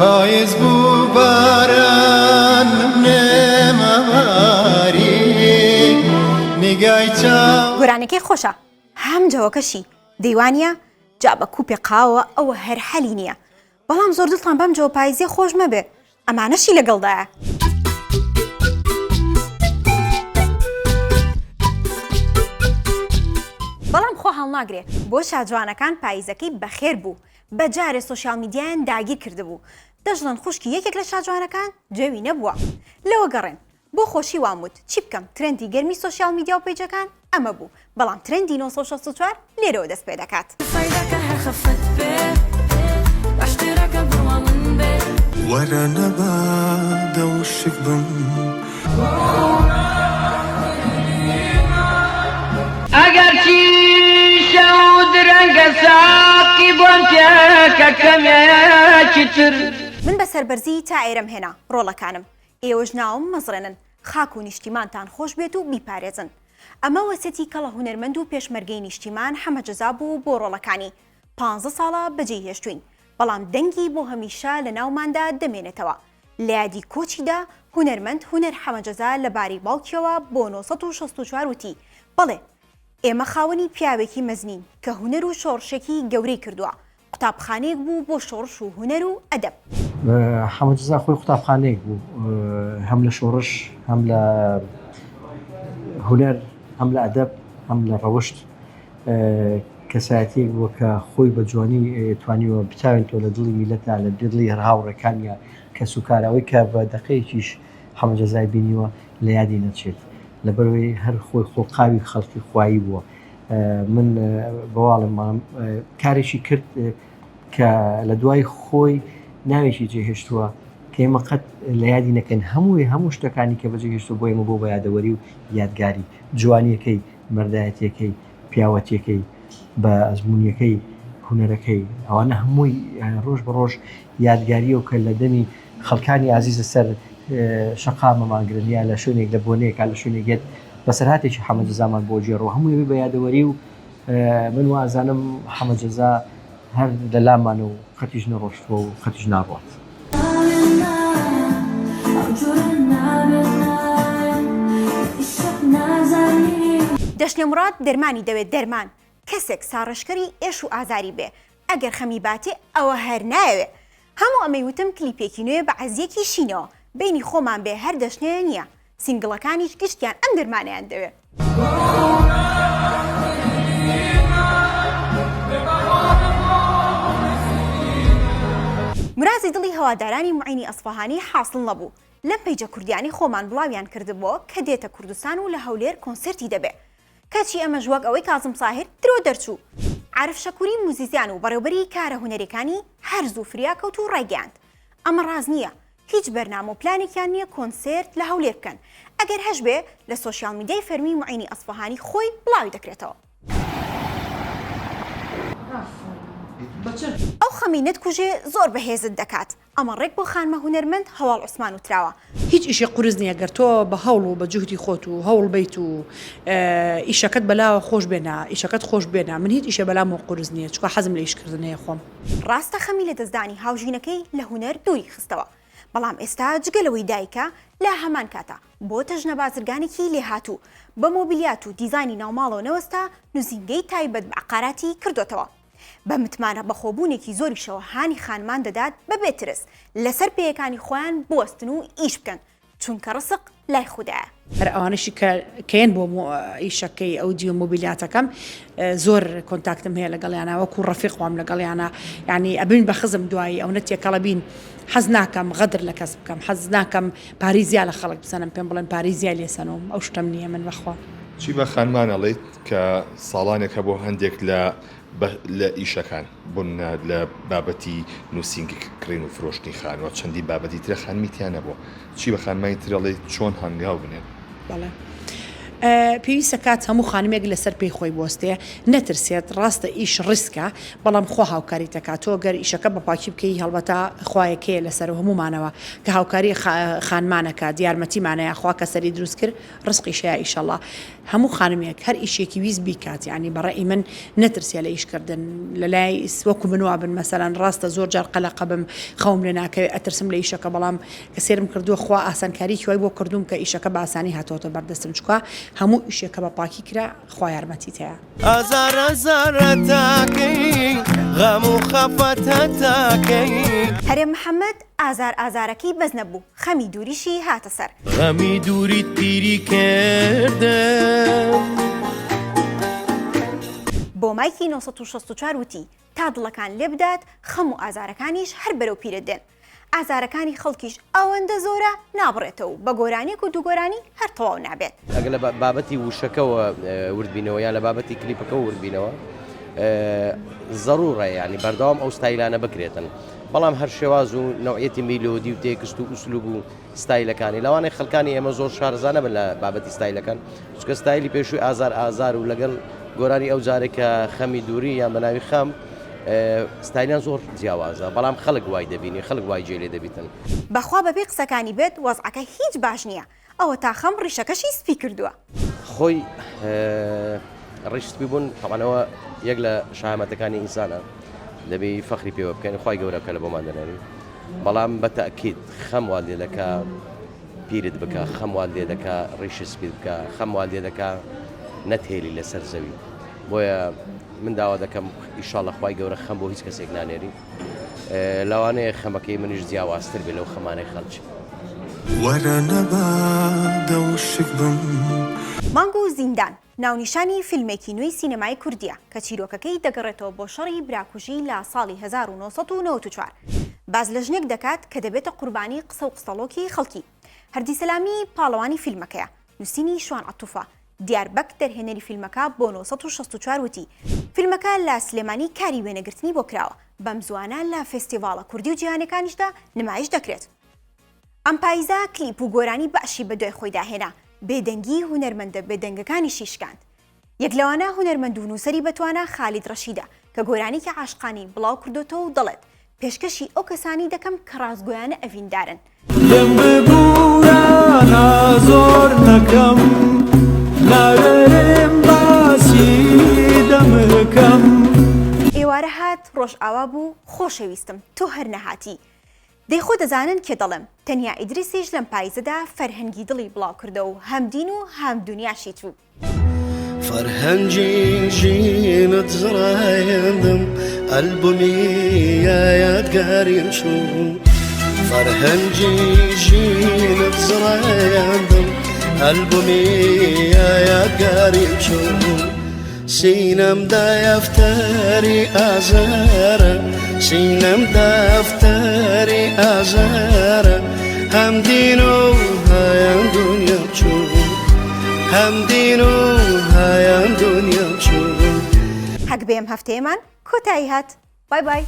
پاییز بوو باران نێمەواری نیگای چاو گۆرانەکەی خۆشە هەم جەوەکەشی دەیوانە جا بە کوپی قاوە ئەوە هەر حەلی نییە بەڵام زۆر دڵتان بەم جەوە پاییزی خۆش مەبێ ئەمانەشی لەگەڵدایە بەڵام خۆ هەڵناگرێ بۆ شاجوانەکان پاییزەکەی بەخێر بوو بەجارێ سۆشیال میدیایان داگیر کردبوو دەژڵن خوشکی یەکێک لە شاجوانەکان جێوی نەبووە لەوە گەڕێن بۆ خۆشی واموت چی بکەم ترندی گەرمی سۆشیال میدیا و پیجەکان ئەمە بوو بەڵام ترندی 1964 لێرەوە دەست پێ دەکات وەرە نەبا دەوشک بم ئەگەر چی شەود ڕەنگە ساقی بۆم پێکە کەمێکی تر من بە سەربەرزی تا ئێرەم هێنا ڕۆڵەکانم ئێوەش ناوم مەزڕێنن خاک و نیشتیمانتان خۆش بێت و بیپارێزن ئەمە وەسێتی کەڵە هونەرمەند و پێشمەرگەی نیشتیمان هەمەجەزا بوو بۆ ڕۆڵەکانی 15 ساڵە بەجێ هێشتوین بەڵام دەنگی بۆ هەمیشە لە ناوماندا دەمێنێتەوە لە یادی کۆچیدا هونەرمەند هونەر حەمەجەزا لە باری باوکیەوە بۆ 1964 وتی بەڵێ ئێمە خاوەنی پیاوێکی مەزنین کە هونەر و شۆڕشێکی گەورەی کردووە قوتابخانەیەک بوو بۆ شۆڕش و هونەر و ئەدەب حەمەجەزا خۆی قوتابخانەیەک بوو هەم لە شۆڕش هەم لە هونەر هەم لە ئەدەب هەم لە ڕەوشت کەسایەتێک بووە کە خۆی بە جوانی توانیوە بتاوێتەوە لە دڵی میلەتدا لە دڵی هاوڕێکانیە کە سوکاراوەی کە بە دەقەیەکیش حەمەجەزای بینیوە لە یادی نەچێت لەبەرەوەی هەر خۆی خۆقاوی خەڵکی خوایی بووە من بەواڵم کارێکی کرد کە لە دوای خۆی ناوێکی جێهێشتووە کە ئێمە قەت لە یادی نەکەن هەموو شتەکانی کە بەجێهێشتووە بۆ ئێمە بۆ بە یادەوەری و یادگاری جوانیەکەی مەردایەتیەکەی پیاوەتیەکەی بە ئەزمونیەکەی هونەرەکەی ئەوانە هەمووی ڕۆژ بە ڕۆژ یادگاریە و کە لە دەمی خەڵکانی عزیزە سەر شەقا مەمانگرنیا لە شوێنێک لە بۆنەیەکا لە شوێنێکێت بەسەرهاتێکی حەمەجەزامان بۆ جێڕەوە هەمووی بە یادەوەری و من وازانم حەمەجەزا هەر لە لامانە و خەتیش نەڕۆشتووە و خەتیش ناڕات دەشنە مراد دەرمانی دەوێت دەرمان کەسێک ساڕشکەری ئێش و ئازاری بێ ئەگەر خەمی باتێ ئەوە هەر نایەوێ هەموو ئەمەی وتم کلیپێکی نوێ بە عەزیەکی شینەوە بینی خۆمان بێ هەر دەشنەیە نییە سینگڵەکانیش گشتیان ئەم دەرمانیان دەوێت مرازی دڵی هەوادارانی معینی ئەسفەهانی حاصل نەبوو لەم پەیجە کوردیانی خۆمان بڵاویان کردبووە کە دێتە کوردستان و لە هەولێر کۆنسرتی دەبێ کەچی ئەمەش وەک ئەوەی کازم ساهر درۆ دەرچوو عارف شەکوری موزیزیان و بەڕێوبەری کارە هونەرەکانی هەرزوو فریا کەوت و ڕایگەاند ئەمە ڕاز نییە هیچ بەرنامە و پلانێکیان نییە کۆنسرت لە هەولێر بکەن ئەگەر هەش بێ لە سۆشیال میدیای فەرمی معینی ئەسفەهانی خۆی بڵاوی دەکرێتەوە ئەو خەمی نەتکوژێ زۆر بەهێزت دەکات ئەمە ڕێک بۆ خانمە هونەرمەند هەواڵ عوسمان وتراوە هیچ ئیشی قورس نییە گەر تۆ بە هەوڵ و بە جوهدی خۆت و هەوڵ بیت و ئیشەکەت بەلاوە خۆش بێنە ئیشەکەت خۆش بێنە من هیچ ئیشە بەلام و قورس نییە چکە حەزم لە ئیشکردنەیە خۆم ڕاستە خەمی لە دەستدانی هاوژینەکەی لە هونەر دووری خستەوە بەڵام ئێستا جگەلەوەی دایکە لە هەمان کاتە بۆ تەژنە بازرگانێکی لێهاتوو بە مۆبیلیات و دیزانی ناوماڵەوە نەوەستا نووسینگەی تایبەت بە عقاراتی کردوتەوە بە متمانە بەخۆبوونێکی زۆریشەوە هانی خانمان دەدات بەبێ ترس لەسەر پێیەکانی خۆیان بوەستن و ئیش بکەن چونکە ڕسق لای خوددایە هەر ئەوانشی کەین بۆ ئیشەکەی ئەو دی و مۆبیلیاتەکەم زۆر کۆنتاکتم هەیە لەگەڵیانە وەکو ڕەفیقوام لەگەڵیانە یعنی ئەبین بە خزم دوایی ئەو نەتێکەڵە بین حەز ناکەم غەدر لە کەس بکەم حەز ناکەم پاریزیا لە خەڵک بزانم پێم بڵێن پاریزیا لێسەنەوەم ئەو شتم نییە من بەخوا چی بە خانمانەڵێیت کە ساڵانێکە بۆ هەندێک لە ئیشەکان بوون لە بابەتی نووسینگی کڕین و فرۆشتنی خانوە چەندی بابەتی ترە خانمیتیانە بۆ چی بە خانمانی ترەڵێ چۆن هەنگاو بنێن بەڵێ پێویستە کات هەموو خانمێک لەسەر پێی خۆی بۆستێ نەترسێت ڕاستە ئیش ڕیسکە بەڵام خۆ هاوکاری تەکاتۆ گەر ئیشەکە بە پاکی بکەی هەڵبەتا خوایەکەیە لەسەر هەمومانەوە کە هاوکاری خانمانەکە دیارمەتیمانەیە خوا کە سەری دروست کرد ڕزقیشەیە ئیشەڵڵا هەموو خانمێک هەر ئیشێکی ویست بیکات یعنی بەڕێی من نەترسێ لە ئیشکردن لە لای وەکو منوا بن مەسەلەن ڕاستە زۆر جار قەلەقە بم خەوم لێ ناکەوێت ئەترسم لە ئیشەکە بەڵام کە سێرم کردووە خوا ئاسانکاری وای بۆ کردوم کە ئیشەکە بە ئاسانی هاتۆتە بەردەستم چکە هەموو ئیشێکە بە پاکی کرا خوا یارمەتیت هەیە ئازار ئازارە تاکەی غەم و خەفەتە تاکەی هەرێ محەممەد ئازار ئازارەکەی بەز نەبوو خەمی دووریشی هاتە سەر غەمی دووریت پیری کردم بۆ مایکی 1964 وتی تا دڵەکان لێ بدات خەم و ئازارەکانیش هەر بەرەو پیرە دێن ئازارەکانی خەڵکیش ئەوەندە زۆرە نابڕێتەوە بە گۆرانێک و دووگۆرانی هەر تەواو نابێت ئەگە لە بابەتی وشەکەەوە وردبینەوە یان لە بابەتی کلیپەکە وردبینەوە ضرورە ینی بەردەوام ئەو ستایلانە بکرێتن بەڵام هەر شێواز و نوعەتی میلۆدی و تێکست و ئوسلوب و ستایلەکانی لەوانەیە خەڵکانی ئێمە زۆر شارزانە بن لە بابەتی ستایلەکان چکە ستایلی پێشووی ئازار و لەگەڵ گۆرانی ئەو جارێکە خەمی دووری یان بەناوی خەم ستایلیان زۆر جیاوازە بەڵام خەڵک وای دەبینی خەڵک وای جێ لێ دەبیتن بەخوا بەبێ قسەکانی بێت وەزعەکە هیچ باش نییە ئەوە تا خەم ڕیشەکەشی سپی کردووە خۆی ڕیشسپی بوون تەمانەوە یەک لە شایەتەکانی ئینسانە دەبێ فەخری پێوە بکەین خی گەورەکە لە بۆمان دەنێری بەڵام بە تەکید خەم وا لێ دەکا پیرت بکە خەم وا لێ دەکا ڕیشی سپی بکە خەم وا لێ دەکا نەتێلی لەسەر زەوی بۆیە من داوا دەکەم ئیشاڵە خی گەورە خەم بۆ هیچ کەسێک نانێری لەوانەیە خەمەکەی منیش جیاوازتر بێ لەو خەمانەی خەڵکی وەرە نەبادە وشک بم مانگ و زیندان ناونیشانی فیلمێکی نوێی سینەمای کوردیە کە چیرۆکەکەی دەگەڕێتەوە بۆ شەڕی براکوژی لە ساڵی 1994 باز لە ژنێک دەکات کە دەبێتە قوربانی قسە و قسەڵۆکی خەڵکی هەردی سەلامی پاڵەوانی فیلمەکەیە نووسینی شوان عەتوفە دیاربەک دەرهێنەری فیلمەکە بۆ 1964 وتی فیلمەکە لە سلێمانی کاری وێنەگرتنی بۆ کراوە بەم زوانە لە فێستیڤاڵە کوردی و جیهانەکانیشدا نمایش دەکرێت ئەم پاییزە کلیپ و گۆرانی باشی بە دوای خۆی داهێنا بێدەنگی هونەرمەندە بێدەنگەکانی شیشکاند یەک لەوانە هونەرمەند و نووسەری بەتوانە خالید ڕەشیدە کە گۆرانێکی عاشقانی بڵاو کردوتەوە و دەڵێت پێشکەشی ئەو کەسانی دەکەم کە ڕازگۆیانە ئەڤیندارن لەم ببوورانە زۆر نەکەم ناوێرم باسی دەمەکەم ئێوارە هات ڕۆژ ئاوا بوو خۆشەویستم تۆ هەر نەهاتی دەیخۆ دەزانن کێ دەڵێم تەنیا ئیدریسیش لەم پایزەدا فەرهەنگی دڵی بڵاو کردە و هەم دین و هەم دنیاشی چوو فەرهەنگی ژینت زڕایەندم ئەلبومی یادگاریم چوو فەرهەنگی ژینت زڕایەندم ئەلبومی یادگاریم چوو سینەم دەفتەری ئازارە سینەم دەفتەری ئازارە هەم دین و هەیان دنیا چوو هەم دین و هەیان دنیا چوو هەک بێم هەفتەیەمان کۆتایی هات بای بای